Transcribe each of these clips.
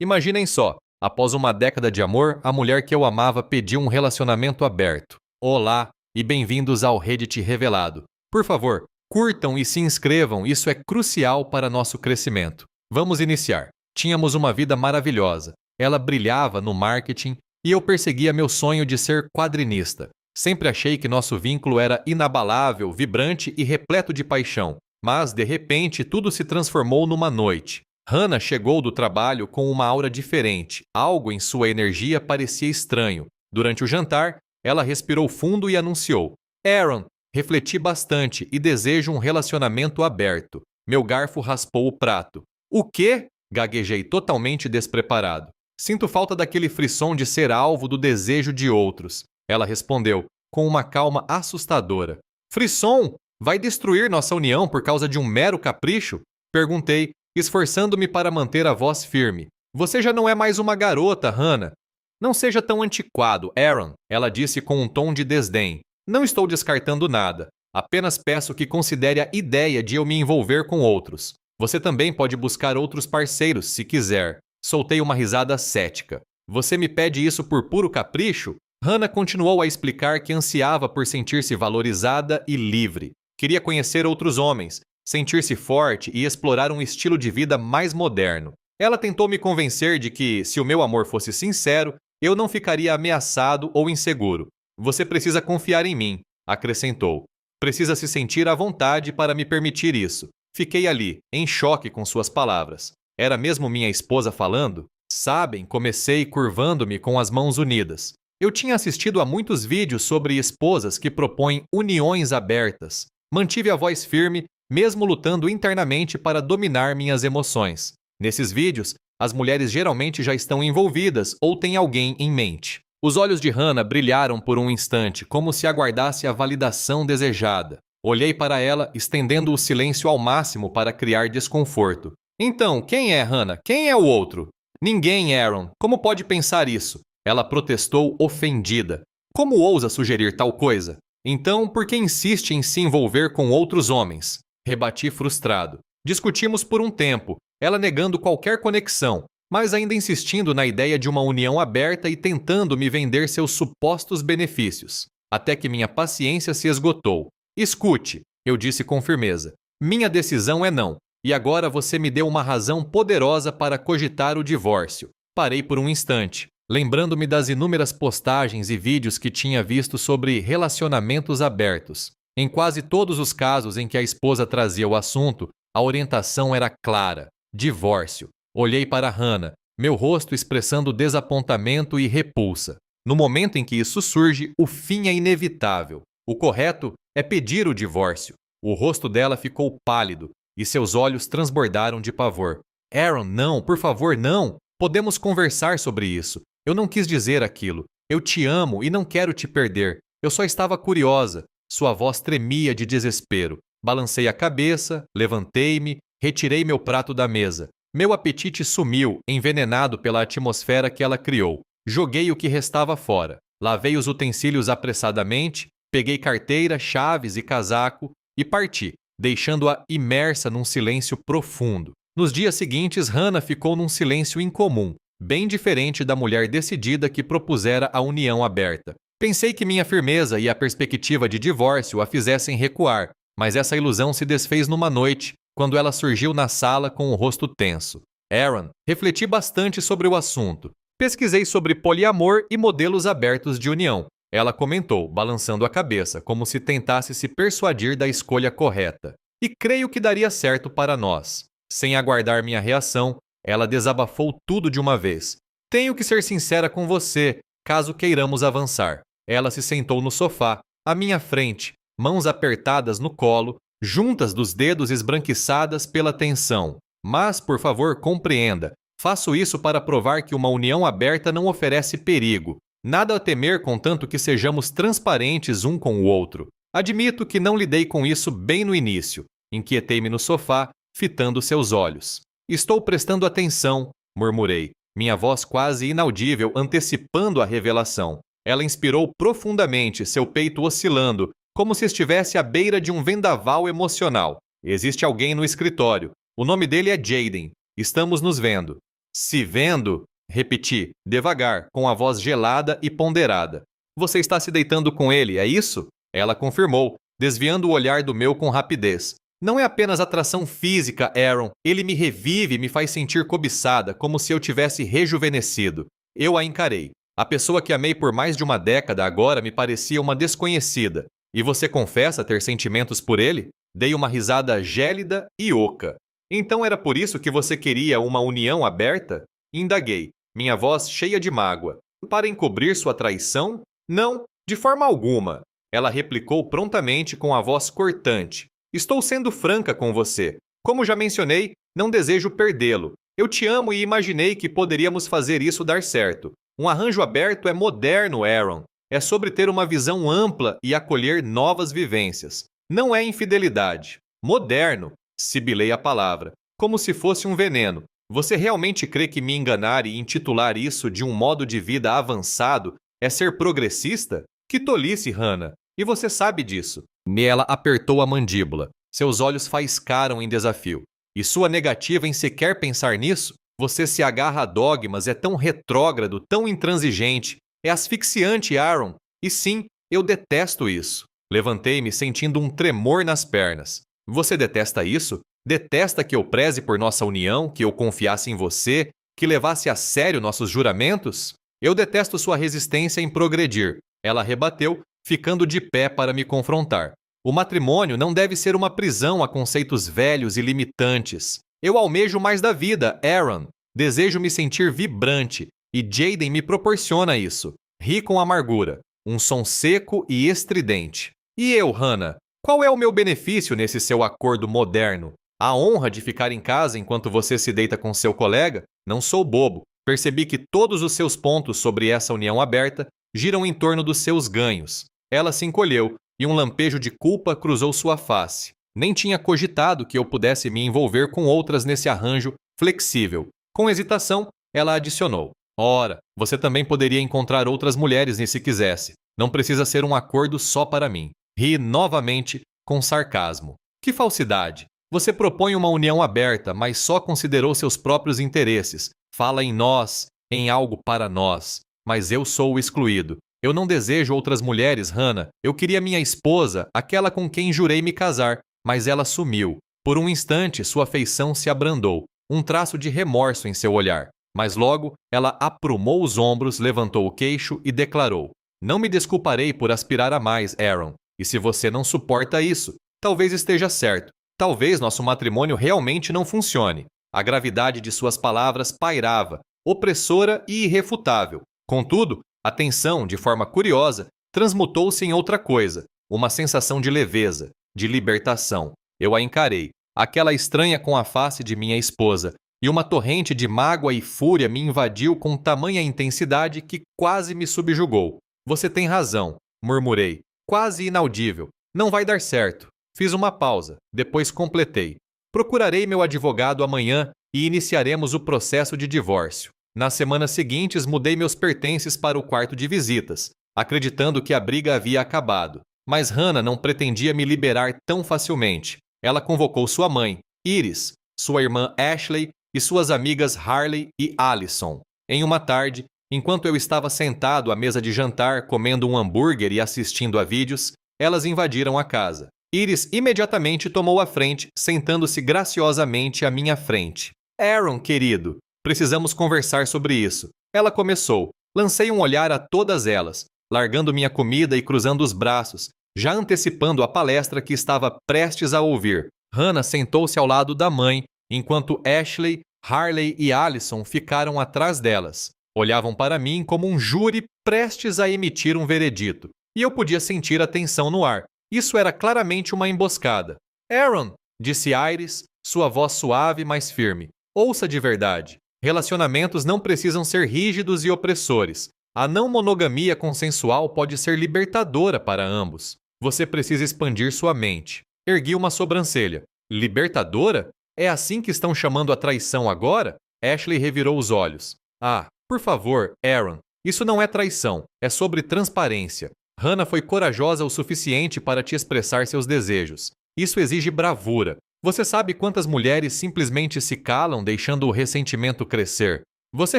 Imaginem só, após uma década de amor, a mulher que eu amava pediu um relacionamento aberto. Olá e bem-vindos ao Reddit Revelado. Por favor, curtam e se inscrevam, isso é crucial para nosso crescimento. Vamos iniciar. Tínhamos uma vida maravilhosa. Ela brilhava no marketing e eu perseguia meu sonho de ser quadrinista. Sempre achei que nosso vínculo era inabalável, vibrante e repleto de paixão. Mas, de repente, tudo se transformou numa noite. Hannah chegou do trabalho com uma aura diferente. Algo em sua energia parecia estranho. Durante o jantar, ela respirou fundo e anunciou: Aaron, refleti bastante e desejo um relacionamento aberto. Meu garfo raspou o prato. O quê? Gaguejei totalmente despreparado. Sinto falta daquele frisson de ser alvo do desejo de outros. Ela respondeu, com uma calma assustadora. Frisson? Vai destruir nossa união por causa de um mero capricho? Perguntei, esforçando-me para manter a voz firme. Você já não é mais uma garota, Hannah. Não seja tão antiquado, Aaron, ela disse com um tom de desdém. Não estou descartando nada. Apenas peço que considere a ideia de eu me envolver com outros. Você também pode buscar outros parceiros, se quiser. Soltei uma risada cética. Você me pede isso por puro capricho? Hannah continuou a explicar que ansiava por sentir-se valorizada e livre. Queria conhecer outros homens, sentir-se forte e explorar um estilo de vida mais moderno. Ela tentou me convencer de que, se o meu amor fosse sincero, eu não ficaria ameaçado ou inseguro. Você precisa confiar em mim, acrescentou. Precisa se sentir à vontade para me permitir isso. Fiquei ali, em choque com suas palavras. Era mesmo minha esposa falando? Sabem, comecei curvando-me com as mãos unidas. Eu tinha assistido a muitos vídeos sobre esposas que propõem uniões abertas. Mantive a voz firme, mesmo lutando internamente para dominar minhas emoções. Nesses vídeos, as mulheres geralmente já estão envolvidas ou têm alguém em mente. Os olhos de Hannah brilharam por um instante, como se aguardasse a validação desejada. Olhei para ela, estendendo o silêncio ao máximo para criar desconforto. Então, quem é Hannah? Quem é o outro? Ninguém, Aaron. Como pode pensar isso? Ela protestou ofendida. Como ousa sugerir tal coisa? Então, por que insiste em se envolver com outros homens? Rebati frustrado. Discutimos por um tempo, ela negando qualquer conexão, mas ainda insistindo na ideia de uma união aberta e tentando me vender seus supostos benefícios. Até que minha paciência se esgotou. Escute, eu disse com firmeza. Minha decisão é não, e agora você me deu uma razão poderosa para cogitar o divórcio. Parei por um instante, lembrando-me das inúmeras postagens e vídeos que tinha visto sobre relacionamentos abertos. Em quase todos os casos em que a esposa trazia o assunto, a orientação era clara: divórcio. Olhei para Hannah, meu rosto expressando desapontamento e repulsa. No momento em que isso surge, o fim é inevitável. O correto é pedir o divórcio. O rosto dela ficou pálido e seus olhos transbordaram de pavor. Aaron, não, por favor, não. Podemos conversar sobre isso. Eu não quis dizer aquilo. Eu te amo e não quero te perder. Eu só estava curiosa. Sua voz tremia de desespero. Balancei a cabeça, levantei-me, retirei meu prato da mesa. Meu apetite sumiu, envenenado pela atmosfera que ela criou. Joguei o que restava fora. Lavei os utensílios apressadamente, peguei carteira, chaves e casaco e parti, deixando-a imersa num silêncio profundo. Nos dias seguintes, Hannah ficou num silêncio incomum, bem diferente da mulher decidida que propusera a união aberta. Pensei que minha firmeza e a perspectiva de divórcio a fizessem recuar, mas essa ilusão se desfez numa noite, quando ela surgiu na sala com o rosto tenso. Aaron, refleti bastante sobre o assunto. Pesquisei sobre poliamor e modelos abertos de união. Ela comentou, balançando a cabeça, como se tentasse se persuadir da escolha correta. E creio que daria certo para nós. Sem aguardar minha reação, ela desabafou tudo de uma vez. Tenho que ser sincera com você, caso queiramos avançar. Ela se sentou no sofá, à minha frente, mãos apertadas no colo, juntas dos dedos esbranquiçadas pela tensão. Mas, por favor, compreenda. Faço isso para provar que uma união aberta não oferece perigo. Nada a temer contanto que sejamos transparentes um com o outro. Admito que não lidei com isso bem no início. Inquietei-me no sofá, fitando seus olhos. Estou prestando atenção, murmurei, minha voz quase inaudível antecipando a revelação. Ela inspirou profundamente, seu peito oscilando, como se estivesse à beira de um vendaval emocional. Existe alguém no escritório. O nome dele é Jaden. Estamos nos vendo. Se vendo, repeti, devagar, com a voz gelada e ponderada. Você está se deitando com ele, é isso? Ela confirmou, desviando o olhar do meu com rapidez. Não é apenas atração física, Aaron. Ele me revive e me faz sentir cobiçada, como se eu tivesse rejuvenescido. Eu a encarei. A pessoa que amei por mais de uma década agora me parecia uma desconhecida. E você confessa ter sentimentos por ele? Dei uma risada gélida e oca. Então era por isso que você queria uma união aberta? Indaguei, minha voz cheia de mágoa. Para encobrir sua traição? Não, de forma alguma. Ela replicou prontamente com a voz cortante. Estou sendo franca com você. Como já mencionei, não desejo perdê-lo. Eu te amo e imaginei que poderíamos fazer isso dar certo. Um arranjo aberto é moderno, Aaron. É sobre ter uma visão ampla e acolher novas vivências. Não é infidelidade. Moderno, sibilei a palavra, como se fosse um veneno. Você realmente crê que me enganar e intitular isso de um modo de vida avançado é ser progressista? Que tolice, Hannah. E você sabe disso. Ela apertou a mandíbula. Seus olhos faiscaram em desafio. E sua negativa em sequer pensar nisso? Você se agarra a dogmas, é tão retrógrado, tão intransigente. É asfixiante, Aaron. E sim, eu detesto isso. Levantei-me sentindo um tremor nas pernas. Você detesta isso? Detesta que eu preze por nossa união, que eu confiasse em você, que levasse a sério nossos juramentos? Eu detesto sua resistência em progredir. Ela rebateu, ficando de pé para me confrontar. O matrimônio não deve ser uma prisão a conceitos velhos e limitantes. Eu almejo mais da vida, Aaron. Desejo me sentir vibrante, e Jaden me proporciona isso. Ri com amargura, um som seco e estridente. E eu, Hannah? Qual é o meu benefício nesse seu acordo moderno? A honra de ficar em casa enquanto você se deita com seu colega? Não sou bobo. Percebi que todos os seus pontos sobre essa união aberta giram em torno dos seus ganhos. Ela se encolheu e um lampejo de culpa cruzou sua face. Nem tinha cogitado que eu pudesse me envolver com outras nesse arranjo flexível. Com hesitação, ela adicionou. Ora, você também poderia encontrar outras mulheres se quisesse. Não precisa ser um acordo só para mim. Ri novamente, com sarcasmo. Que falsidade! Você propõe uma união aberta, mas só considerou seus próprios interesses. Fala em nós, em algo para nós. Mas eu sou o excluído. Eu não desejo outras mulheres, Hannah. Eu queria minha esposa, aquela com quem jurei me casar, mas ela sumiu. Por um instante, sua feição se abrandou, um traço de remorso em seu olhar. Mas logo, ela aprumou os ombros, levantou o queixo e declarou: Não me desculparei por aspirar a mais, Aaron. E se você não suporta isso, talvez esteja certo. Talvez nosso matrimônio realmente não funcione. A gravidade de suas palavras pairava, opressora e irrefutável. Contudo, a tensão, de forma curiosa, transmutou-se em outra coisa, uma sensação de leveza, de libertação. Eu a encarei, aquela estranha com a face de minha esposa, e uma torrente de mágoa e fúria me invadiu com tamanha intensidade que quase me subjugou. Você tem razão, murmurei, quase inaudível. Não vai dar certo. Fiz uma pausa, depois completei. Procurarei meu advogado amanhã e iniciaremos o processo de divórcio. Nas semanas seguintes, mudei meus pertences para o quarto de visitas, acreditando que a briga havia acabado. Mas Hannah não pretendia me liberar tão facilmente. Ela convocou sua mãe, Iris, sua irmã Ashley e suas amigas Harley e Allison. Em uma tarde, enquanto eu estava sentado à mesa de jantar, comendo um hambúrguer e assistindo a vídeos, elas invadiram a casa. Iris imediatamente tomou a frente, sentando-se graciosamente à minha frente. Aaron, querido, precisamos conversar sobre isso. Ela começou. Lancei um olhar a todas elas, largando minha comida e cruzando os braços, já antecipando a palestra que estava prestes a ouvir. Hannah sentou-se ao lado da mãe, enquanto Ashley, Harley e Allison ficaram atrás delas. Olhavam para mim como um júri prestes a emitir um veredito, e eu podia sentir a tensão no ar. Isso era claramente uma emboscada. Aaron, disse Iris, sua voz suave, mas firme. Ouça de verdade. Relacionamentos não precisam ser rígidos e opressores. A não monogamia consensual pode ser libertadora para ambos. Você precisa expandir sua mente. Ergui uma sobrancelha. Libertadora? É assim que estão chamando a traição agora? Ashley revirou os olhos. Ah, por favor, Aaron. Isso não é traição. É sobre transparência. Hannah foi corajosa o suficiente para te expressar seus desejos. Isso exige bravura. Você sabe quantas mulheres simplesmente se calam deixando o ressentimento crescer? Você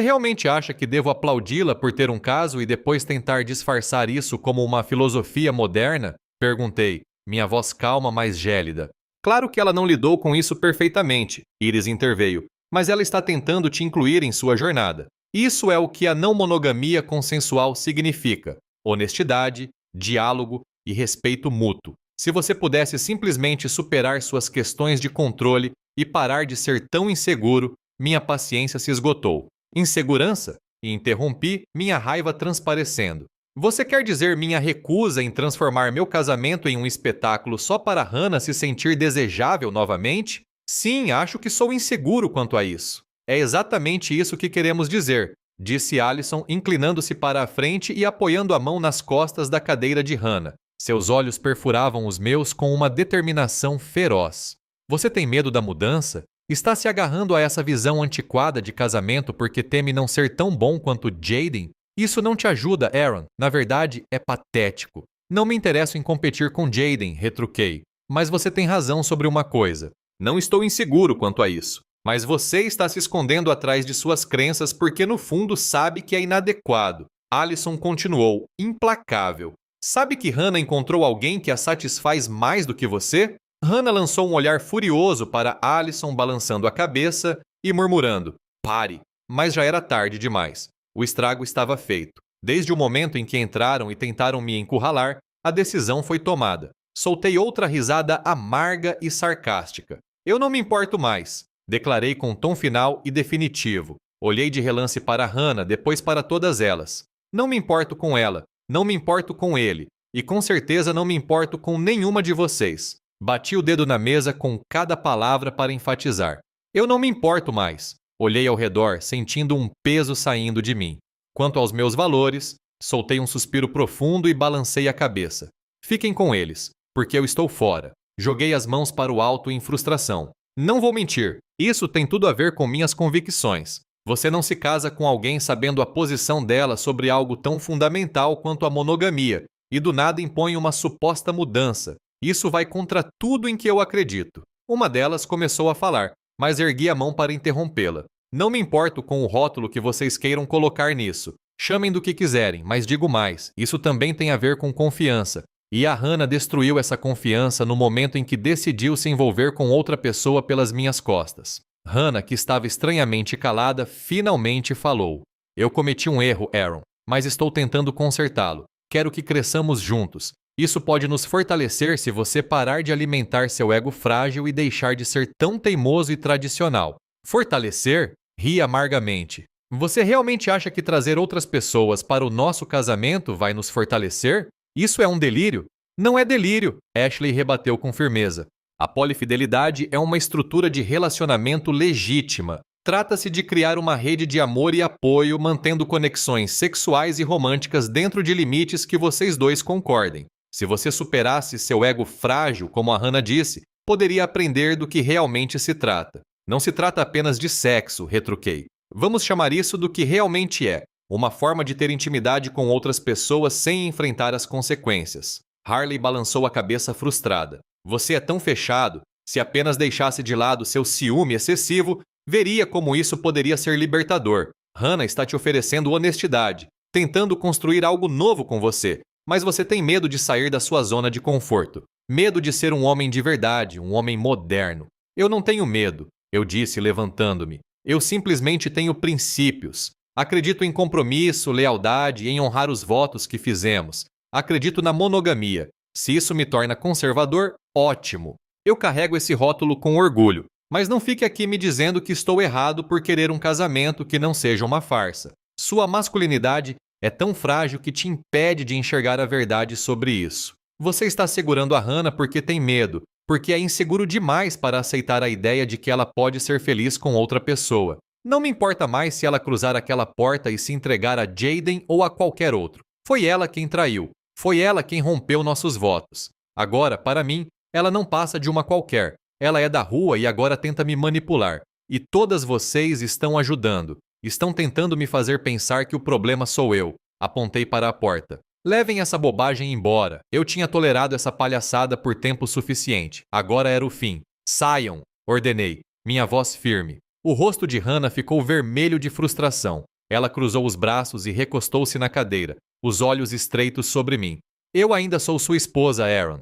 realmente acha que devo aplaudi-la por ter um caso e depois tentar disfarçar isso como uma filosofia moderna? Perguntei, minha voz calma, mas gélida. Claro que ela não lidou com isso perfeitamente, Iris interveio, mas ela está tentando te incluir em sua jornada. Isso é o que a não monogamia consensual significa: honestidade, diálogo e respeito mútuo. Se você pudesse simplesmente superar suas questões de controle e parar de ser tão inseguro, minha paciência se esgotou. Insegurança? E interrompi, minha raiva transparecendo. Você quer dizer minha recusa em transformar meu casamento em um espetáculo só para Hannah se sentir desejável novamente? Sim, acho que sou inseguro quanto a isso. É exatamente isso que queremos dizer, disse Allison, inclinando-se para a frente e apoiando a mão nas costas da cadeira de Hannah. Seus olhos perfuravam os meus com uma determinação feroz. Você tem medo da mudança? Está se agarrando a essa visão antiquada de casamento porque teme não ser tão bom quanto Jaden? Isso não te ajuda, Aaron. Na verdade, é patético. Não me interesso em competir com Jaden, retruquei. Mas você tem razão sobre uma coisa. Não estou inseguro quanto a isso. Mas você está se escondendo atrás de suas crenças porque no fundo sabe que é inadequado. Allison continuou, implacável. Sabe que Hannah encontrou alguém que a satisfaz mais do que você? Hannah lançou um olhar furioso para Allison, balançando a cabeça e murmurando: pare! Mas já era tarde demais. O estrago estava feito. Desde o momento em que entraram e tentaram me encurralar, a decisão foi tomada. Soltei outra risada amarga e sarcástica. Eu não me importo mais, declarei com tom final e definitivo. Olhei de relance para Hannah, depois para todas elas. Não me importo com ela, não me importo com ele, e com certeza não me importo com nenhuma de vocês. Bati o dedo na mesa com cada palavra para enfatizar. Eu não me importo mais. Olhei ao redor, sentindo um peso saindo de mim. Quanto aos meus valores, soltei um suspiro profundo e balancei a cabeça. Fiquem com eles, porque eu estou fora. Joguei as mãos para o alto em frustração. Não vou mentir, isso tem tudo a ver com minhas convicções. Você não se casa com alguém sabendo a posição dela sobre algo tão fundamental quanto a monogamia, e do nada impõe uma suposta mudança. Isso vai contra tudo em que eu acredito. Uma delas começou a falar, mas ergui a mão para interrompê-la. Não me importo com o rótulo que vocês queiram colocar nisso. Chamem do que quiserem, mas digo mais, isso também tem a ver com confiança. E a Hannah destruiu essa confiança no momento em que decidiu se envolver com outra pessoa pelas minhas costas. Hannah, que estava estranhamente calada, finalmente falou. Eu cometi um erro, Aaron, mas estou tentando consertá-lo. Quero que cresçamos juntos. Isso pode nos fortalecer se você parar de alimentar seu ego frágil e deixar de ser tão teimoso e tradicional. Fortalecer? Ri amargamente. Você realmente acha que trazer outras pessoas para o nosso casamento vai nos fortalecer? Isso é um delírio? Não é delírio, Ashley rebateu com firmeza. A polifidelidade é uma estrutura de relacionamento legítima. Trata-se de criar uma rede de amor e apoio, mantendo conexões sexuais e românticas dentro de limites que vocês dois concordem. Se você superasse seu ego frágil, como a Hannah disse, poderia aprender do que realmente se trata. Não se trata apenas de sexo, retruquei. Vamos chamar isso do que realmente é, uma forma de ter intimidade com outras pessoas sem enfrentar as consequências. Harley balançou a cabeça frustrada. Você é tão fechado, se apenas deixasse de lado seu ciúme excessivo, veria como isso poderia ser libertador. Hannah está te oferecendo honestidade, tentando construir algo novo com você. Mas você tem medo de sair da sua zona de conforto. Medo de ser um homem de verdade, um homem moderno. Eu não tenho medo, eu disse levantando-me. Eu simplesmente tenho princípios. Acredito em compromisso, lealdade e em honrar os votos que fizemos. Acredito na monogamia. Se isso me torna conservador, ótimo. Eu carrego esse rótulo com orgulho. Mas não fique aqui me dizendo que estou errado por querer um casamento que não seja uma farsa. Sua masculinidade é tão frágil que te impede de enxergar a verdade sobre isso. Você está segurando a Hannah porque tem medo, porque é inseguro demais para aceitar a ideia de que ela pode ser feliz com outra pessoa. Não me importa mais se ela cruzar aquela porta e se entregar a Jaden ou a qualquer outro. Foi ela quem traiu. Foi ela quem rompeu nossos votos. Agora, para mim, ela não passa de uma qualquer. Ela é da rua e agora tenta me manipular. E todas vocês estão ajudando. Estão tentando me fazer pensar que o problema sou eu. Apontei para a porta. Levem essa bobagem embora. Eu tinha tolerado essa palhaçada por tempo suficiente. Agora era o fim. Saiam, ordenei, minha voz firme. O rosto de Hannah ficou vermelho de frustração. Ela cruzou os braços e recostou-se na cadeira, os olhos estreitos sobre mim. Eu ainda sou sua esposa, Aaron.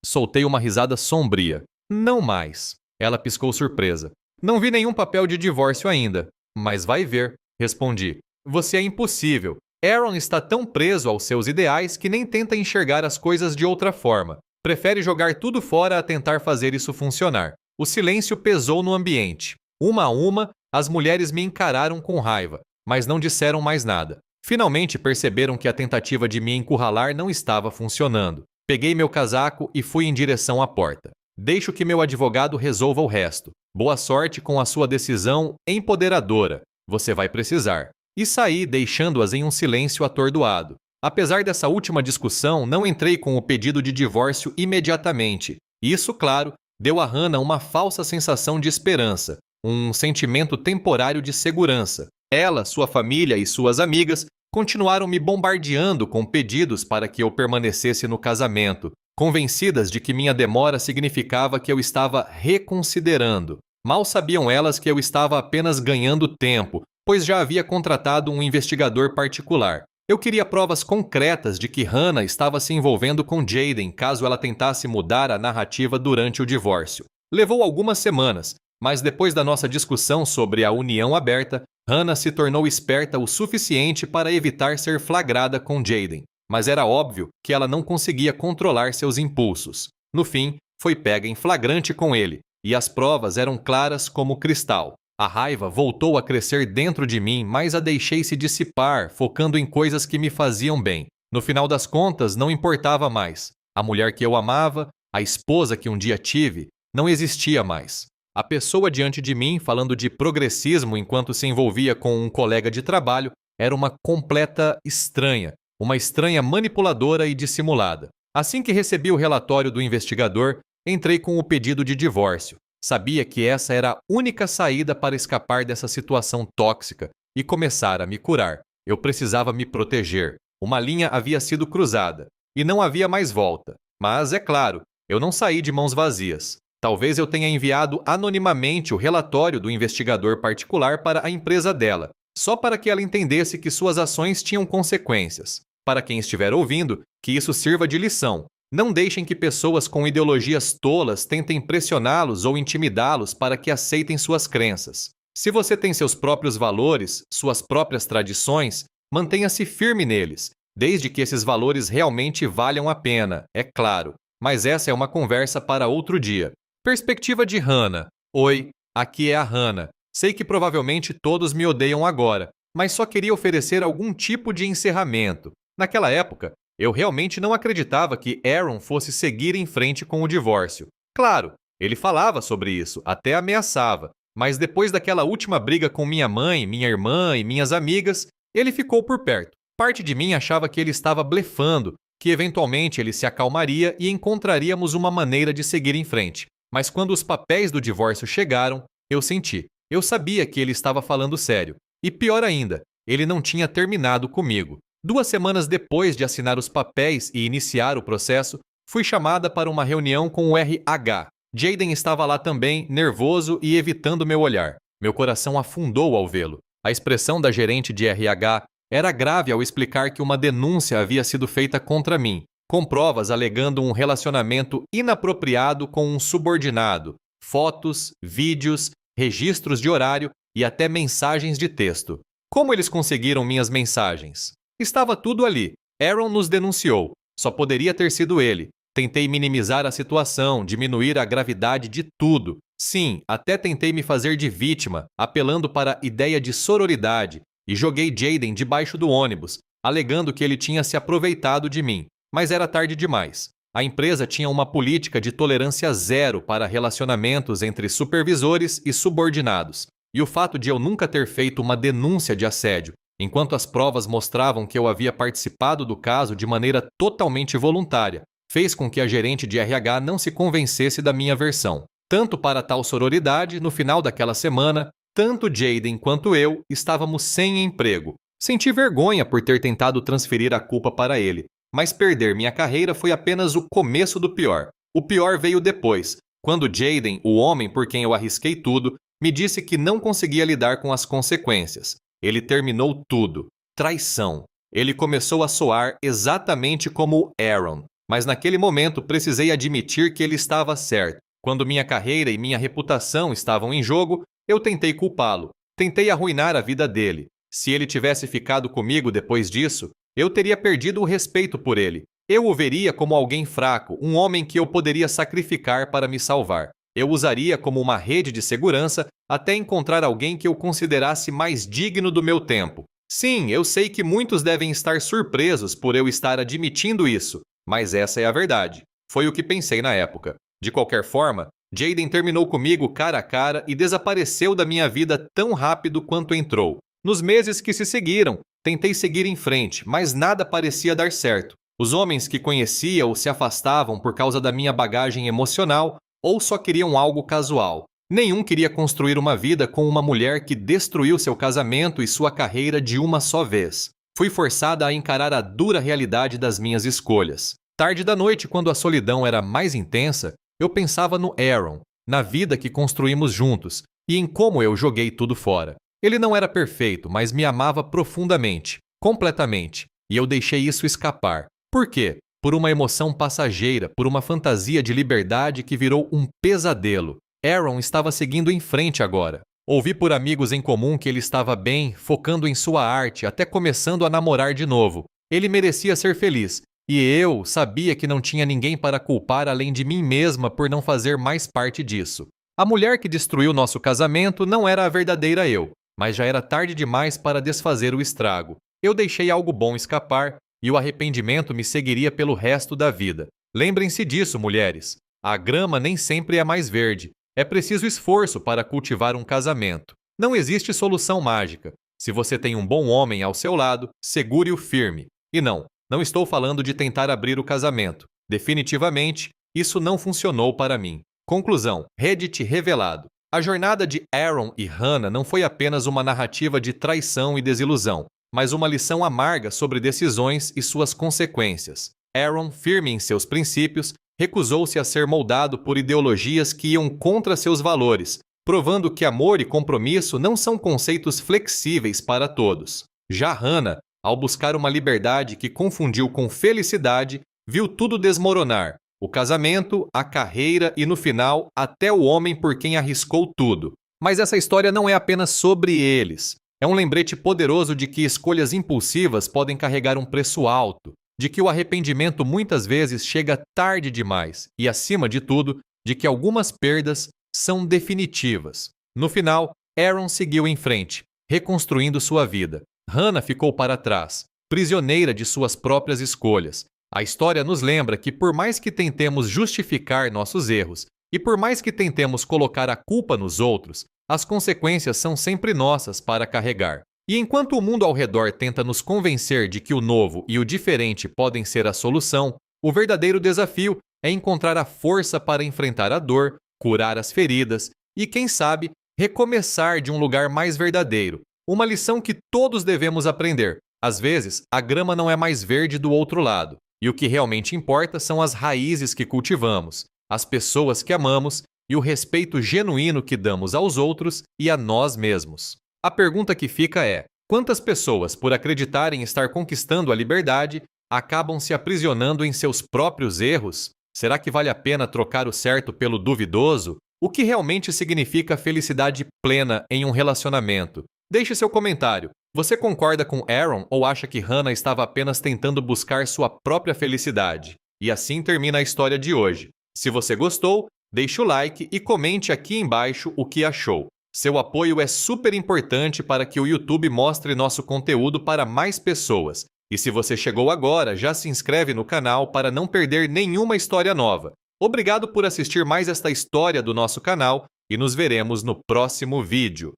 Soltei uma risada sombria. Não mais. Ela piscou surpresa. Não vi nenhum papel de divórcio ainda. Mas vai ver, respondi. Você é impossível. Aaron está tão preso aos seus ideais que nem tenta enxergar as coisas de outra forma. Prefere jogar tudo fora a tentar fazer isso funcionar. O silêncio pesou no ambiente. Uma a uma, as mulheres me encararam com raiva, mas não disseram mais nada. Finalmente perceberam que a tentativa de me encurralar não estava funcionando. Peguei meu casaco e fui em direção à porta. Deixo que meu advogado resolva o resto. Boa sorte com a sua decisão empoderadora. Você vai precisar. E saí, deixando-as em um silêncio atordoado. Apesar dessa última discussão, não entrei com o pedido de divórcio imediatamente. Isso, claro, deu a Hannah uma falsa sensação de esperança, um sentimento temporário de segurança. Ela, sua família e suas amigas continuaram me bombardeando com pedidos para que eu permanecesse no casamento, convencidas de que minha demora significava que eu estava reconsiderando. Mal sabiam elas que eu estava apenas ganhando tempo, pois já havia contratado um investigador particular. Eu queria provas concretas de que Hannah estava se envolvendo com Jayden caso ela tentasse mudar a narrativa durante o divórcio. Levou algumas semanas, mas depois da nossa discussão sobre a união aberta, Hannah se tornou esperta o suficiente para evitar ser flagrada com Jayden. Mas era óbvio que ela não conseguia controlar seus impulsos. No fim, foi pega em flagrante com ele, e as provas eram claras como cristal. A raiva voltou a crescer dentro de mim, mas a deixei se dissipar, focando em coisas que me faziam bem. No final das contas, não importava mais. A mulher que eu amava, a esposa que um dia tive, não existia mais. A pessoa diante de mim, falando de progressismo enquanto se envolvia com um colega de trabalho, era uma completa estranha, uma estranha manipuladora e dissimulada. Assim que recebi o relatório do investigador, entrei com o pedido de divórcio. Sabia que essa era a única saída para escapar dessa situação tóxica e começar a me curar. Eu precisava me proteger. Uma linha havia sido cruzada e não havia mais volta. Mas, é claro, eu não saí de mãos vazias. Talvez eu tenha enviado anonimamente o relatório do investigador particular para a empresa dela, só para que ela entendesse que suas ações tinham consequências. Para quem estiver ouvindo, que isso sirva de lição. Não deixem que pessoas com ideologias tolas tentem pressioná-los ou intimidá-los para que aceitem suas crenças. Se você tem seus próprios valores, suas próprias tradições, mantenha-se firme neles, desde que esses valores realmente valham a pena, é claro. Mas essa é uma conversa para outro dia. Perspectiva de Hannah. Oi, aqui é a Hannah. Sei que provavelmente todos me odeiam agora, mas só queria oferecer algum tipo de encerramento. Naquela época, eu realmente não acreditava que Aaron fosse seguir em frente com o divórcio. Claro, ele falava sobre isso, até ameaçava, mas depois daquela última briga com minha mãe, minha irmã e minhas amigas, ele ficou por perto. Parte de mim achava que ele estava blefando, que eventualmente ele se acalmaria e encontraríamos uma maneira de seguir em frente. Mas quando os papéis do divórcio chegaram, eu senti. Eu sabia que ele estava falando sério. E pior ainda, ele não tinha terminado comigo. 2 semanas depois de assinar os papéis e iniciar o processo, fui chamada para uma reunião com o RH. Jayden estava lá também, nervoso e evitando meu olhar. Meu coração afundou ao vê-lo. A expressão da gerente de RH era grave ao explicar que uma denúncia havia sido feita contra mim, com provas alegando um relacionamento inapropriado com um subordinado, fotos, vídeos, registros de horário e até mensagens de texto. Como eles conseguiram minhas mensagens? Estava tudo ali. Aaron nos denunciou. Só poderia ter sido ele. Tentei minimizar a situação, diminuir a gravidade de tudo. Sim, até tentei me fazer de vítima, apelando para a ideia de sororidade, e joguei Jayden debaixo do ônibus, alegando que ele tinha se aproveitado de mim. Mas era tarde demais. A empresa tinha uma política de tolerância zero para relacionamentos entre supervisores e subordinados. E o fato de eu nunca ter feito uma denúncia de assédio, enquanto as provas mostravam que eu havia participado do caso de maneira totalmente voluntária, fez com que a gerente de RH não se convencesse da minha versão. Tanto para tal sororidade, no final daquela semana, tanto Jayden quanto eu estávamos sem emprego. Senti vergonha por ter tentado transferir a culpa para ele, mas perder minha carreira foi apenas o começo do pior. O pior veio depois, quando Jaden, o homem por quem eu arrisquei tudo, me disse que não conseguia lidar com as consequências. Ele terminou tudo. Traição. Ele começou a soar exatamente como Aaron, mas naquele momento precisei admitir que ele estava certo. Quando minha carreira e minha reputação estavam em jogo, eu tentei culpá-lo. Tentei arruinar a vida dele. Se ele tivesse ficado comigo depois disso, eu teria perdido o respeito por ele. Eu o veria como alguém fraco, um homem que eu poderia sacrificar para me salvar. Eu usaria como uma rede de segurança até encontrar alguém que eu considerasse mais digno do meu tempo. Sim, eu sei que muitos devem estar surpresos por eu estar admitindo isso, mas essa é a verdade. Foi o que pensei na época. De qualquer forma, Jaden terminou comigo cara a cara e desapareceu da minha vida tão rápido quanto entrou. Nos meses que se seguiram, tentei seguir em frente, mas nada parecia dar certo. Os homens que conhecia ou se afastavam por causa da minha bagagem emocional ou só queriam algo casual. Nenhum queria construir uma vida com uma mulher que destruiu seu casamento e sua carreira de uma só vez. Fui forçada a encarar a dura realidade das minhas escolhas. Tarde da noite, quando a solidão era mais intensa, eu pensava no Aaron, na vida que construímos juntos e em como eu joguei tudo fora. Ele não era perfeito, mas me amava profundamente, completamente, e eu deixei isso escapar. Por quê? Por uma emoção passageira, por uma fantasia de liberdade que virou um pesadelo. Aaron estava seguindo em frente agora. Ouvi por amigos em comum que ele estava bem, focando em sua arte, até começando a namorar de novo. Ele merecia ser feliz. E eu sabia que não tinha ninguém para culpar além de mim mesma por não fazer mais parte disso. A mulher que destruiu nosso casamento não era a verdadeira eu, mas já era tarde demais para desfazer o estrago. Eu deixei algo bom escapar e o arrependimento me seguiria pelo resto da vida. Lembrem-se disso, mulheres. A grama nem sempre é mais verde. É preciso esforço para cultivar um casamento. Não existe solução mágica. Se você tem um bom homem ao seu lado, segure-o firme. E não estou falando de tentar abrir o casamento. Definitivamente, isso não funcionou para mim. Conclusão: Reddit revelado. A jornada de Aaron e Hannah não foi apenas uma narrativa de traição e desilusão, mas uma lição amarga sobre decisões e suas consequências. Aaron, firme em seus princípios, recusou-se a ser moldado por ideologias que iam contra seus valores, provando que amor e compromisso não são conceitos flexíveis para todos. Já Hannah, ao buscar uma liberdade que confundiu com felicidade, viu tudo desmoronar: o casamento, a carreira e, no final, até o homem por quem arriscou tudo. Mas essa história não é apenas sobre eles. É um lembrete poderoso de que escolhas impulsivas podem carregar um preço alto, de que o arrependimento muitas vezes chega tarde demais e, acima de tudo, de que algumas perdas são definitivas. No final, Aaron seguiu em frente, reconstruindo sua vida. Hannah ficou para trás, prisioneira de suas próprias escolhas. A história nos lembra que, por mais que tentemos justificar nossos erros e por mais que tentemos colocar a culpa nos outros, as consequências são sempre nossas para carregar. E enquanto o mundo ao redor tenta nos convencer de que o novo e o diferente podem ser a solução, o verdadeiro desafio é encontrar a força para enfrentar a dor, curar as feridas e, quem sabe, recomeçar de um lugar mais verdadeiro. Uma lição que todos devemos aprender. Às vezes, a grama não é mais verde do outro lado, e o que realmente importa são as raízes que cultivamos, as pessoas que amamos e o respeito genuíno que damos aos outros e a nós mesmos. A pergunta que fica é: quantas pessoas, por acreditarem estar conquistando a liberdade, acabam se aprisionando em seus próprios erros? Será que vale a pena trocar o certo pelo duvidoso? O que realmente significa felicidade plena em um relacionamento? Deixe seu comentário. Você concorda com Aaron ou acha que Hannah estava apenas tentando buscar sua própria felicidade? E assim termina a história de hoje. Se você gostou, deixe o like e comente aqui embaixo o que achou. Seu apoio é super importante para que o YouTube mostre nosso conteúdo para mais pessoas. E se você chegou agora, já se inscreve no canal para não perder nenhuma história nova. Obrigado por assistir mais esta história do nosso canal e nos veremos no próximo vídeo.